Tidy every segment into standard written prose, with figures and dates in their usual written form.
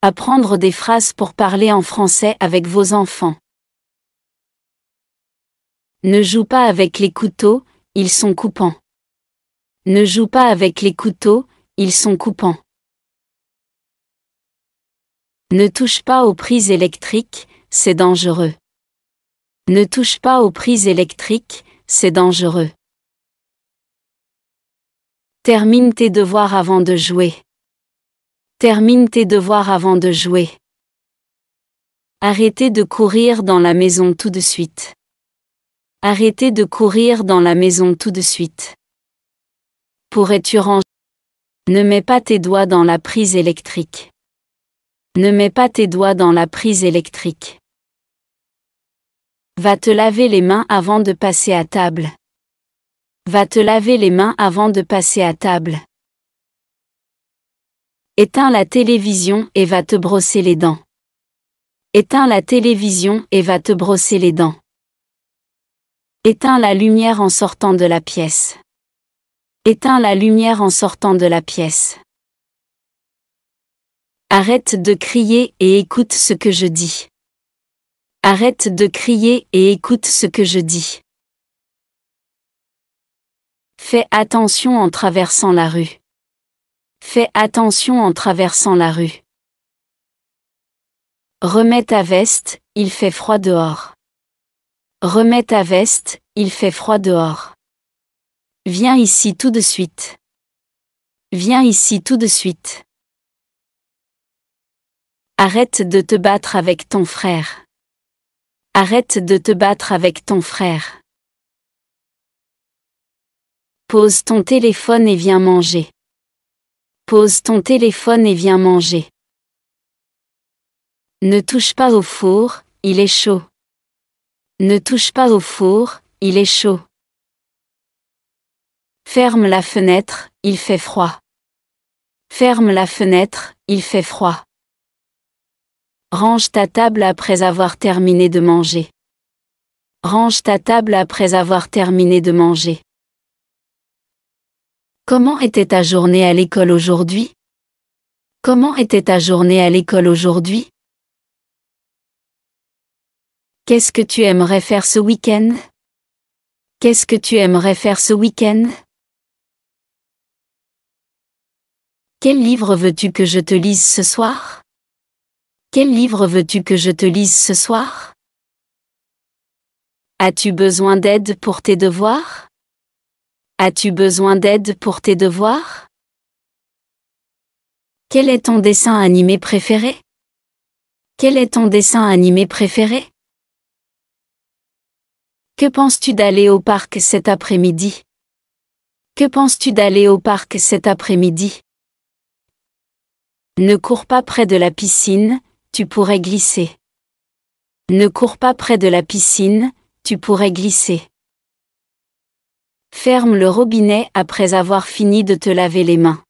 Apprendre des phrases pour parler en français avec vos enfants. Ne joue pas avec les couteaux, ils sont coupants. Ne joue pas avec les couteaux, ils sont coupants. Ne touche pas aux prises électriques, c'est dangereux. Ne touche pas aux prises électriques, c'est dangereux. Termine tes devoirs avant de jouer. Termine tes devoirs avant de jouer. Arrêtez de courir dans la maison tout de suite. Arrêtez de courir dans la maison tout de suite. Pourrais-tu ranger? Ne mets pas tes doigts dans la prise électrique. Ne mets pas tes doigts dans la prise électrique. Va te laver les mains avant de passer à table. Va te laver les mains avant de passer à table. Éteins la télévision et va te brosser les dents. Éteins la télévision et va te brosser les dents. Éteins la lumière en sortant de la pièce. Éteins la lumière en sortant de la pièce. Arrête de crier et écoute ce que je dis. Arrête de crier et écoute ce que je dis. Fais attention en traversant la rue. Fais attention en traversant la rue. Remets ta veste, il fait froid dehors. Remets ta veste, il fait froid dehors. Viens ici tout de suite. Viens ici tout de suite. Arrête de te battre avec ton frère. Arrête de te battre avec ton frère. Pose ton téléphone et viens manger. Pose ton téléphone et viens manger. Ne touche pas au four, il est chaud. Ne touche pas au four, il est chaud. Ferme la fenêtre, il fait froid. Ferme la fenêtre, il fait froid. Range ta table après avoir terminé de manger. Range ta table après avoir terminé de manger. Comment était ta journée à l'école aujourd'hui? Comment était ta journée à l'école aujourd'hui? Qu'est-ce que tu aimerais faire ce week-end? Qu'est-ce que tu aimerais faire ce week-end? Quel livre veux-tu que je te lise ce soir? Quel livre veux-tu que je te lise ce soir? As-tu besoin d'aide pour tes devoirs? As-tu besoin d'aide pour tes devoirs? Quel est ton dessin animé préféré? Quel est ton dessin animé préféré? Que penses-tu d'aller au parc cet après-midi? Que penses-tu d'aller au parc cet après-midi? Ne cours pas près de la piscine, tu pourrais glisser. Ne cours pas près de la piscine, tu pourrais glisser. Ferme le robinet après avoir fini de te laver les mains.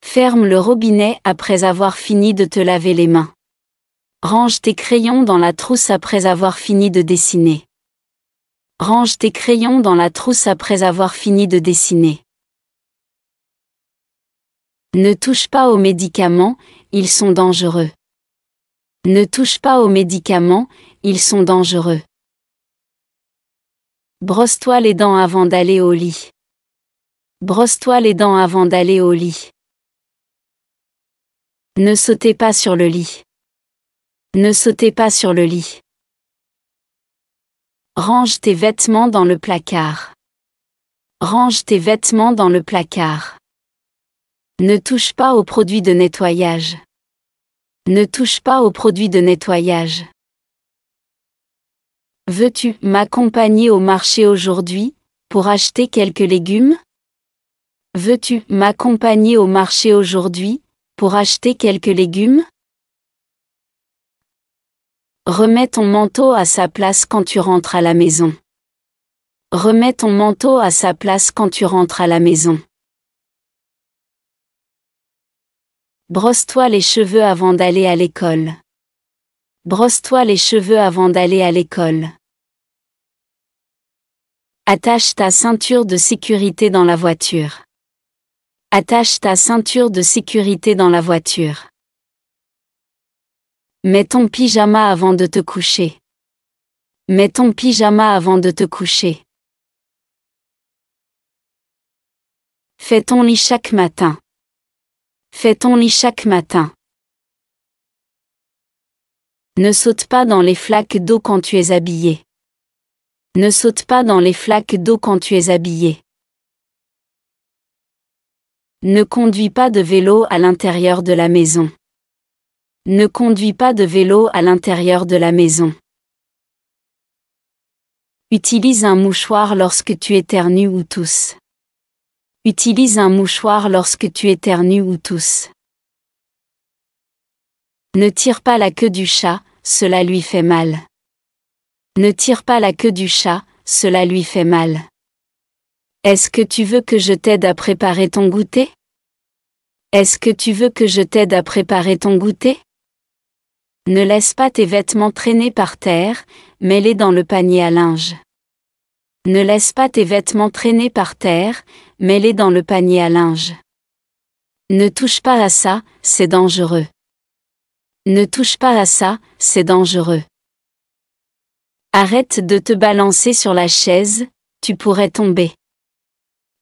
Ferme le robinet après avoir fini de te laver les mains. Range tes crayons dans la trousse après avoir fini de dessiner. Range tes crayons dans la trousse après avoir fini de dessiner. Ne touche pas aux médicaments, ils sont dangereux. Ne touche pas aux médicaments, ils sont dangereux. Brosse-toi les dents avant d'aller au lit. Brosse-toi les dents avant d'aller au lit. Ne sautez pas sur le lit. Ne sautez pas sur le lit. Range tes vêtements dans le placard. Range tes vêtements dans le placard. Ne touche pas aux produits de nettoyage. Ne touche pas aux produits de nettoyage. Veux-tu m'accompagner au marché aujourd'hui, pour acheter quelques légumes? Veux-tu m'accompagner au marché aujourd'hui, pour acheter quelques légumes? Remets ton manteau à sa place quand tu rentres à la maison. Remets ton manteau à sa place quand tu rentres à la maison. Brosse-toi les cheveux avant d'aller à l'école. Brosse-toi les cheveux avant d'aller à l'école. Attache ta ceinture de sécurité dans la voiture. Attache ta ceinture de sécurité dans la voiture. Mets ton pyjama avant de te coucher. Mets ton pyjama avant de te coucher. Fais ton lit chaque matin. Fais ton lit chaque matin. Ne saute pas dans les flaques d'eau quand tu es habillé. Ne saute pas dans les flaques d'eau quand tu es habillé. Ne conduis pas de vélo à l'intérieur de la maison. Ne conduis pas de vélo à l'intérieur de la maison. Utilise un mouchoir lorsque tu éternues ou tousses. Utilise un mouchoir lorsque tu éternues ou tousses. Ne tire pas la queue du chat, cela lui fait mal. Ne tire pas la queue du chat, cela lui fait mal. Est-ce que tu veux que je t'aide à préparer ton goûter? Est-ce que tu veux que je t'aide à préparer ton goûter? Ne laisse pas tes vêtements traîner par terre, mets-les dans le panier à linge. Ne laisse pas tes vêtements traîner par terre, mets-les dans le panier à linge. Ne touche pas à ça, c'est dangereux. Ne touche pas à ça, c'est dangereux. Arrête de te balancer sur la chaise, tu pourrais tomber.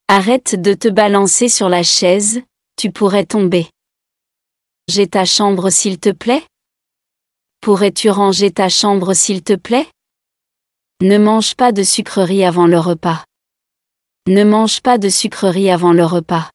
Arrête de te balancer sur la chaise, tu pourrais tomber. Ranger ta chambre s'il te plaît? Pourrais-tu ranger ta chambre s'il te plaît? Ne mange pas de sucreries avant le repas. Ne mange pas de sucreries avant le repas.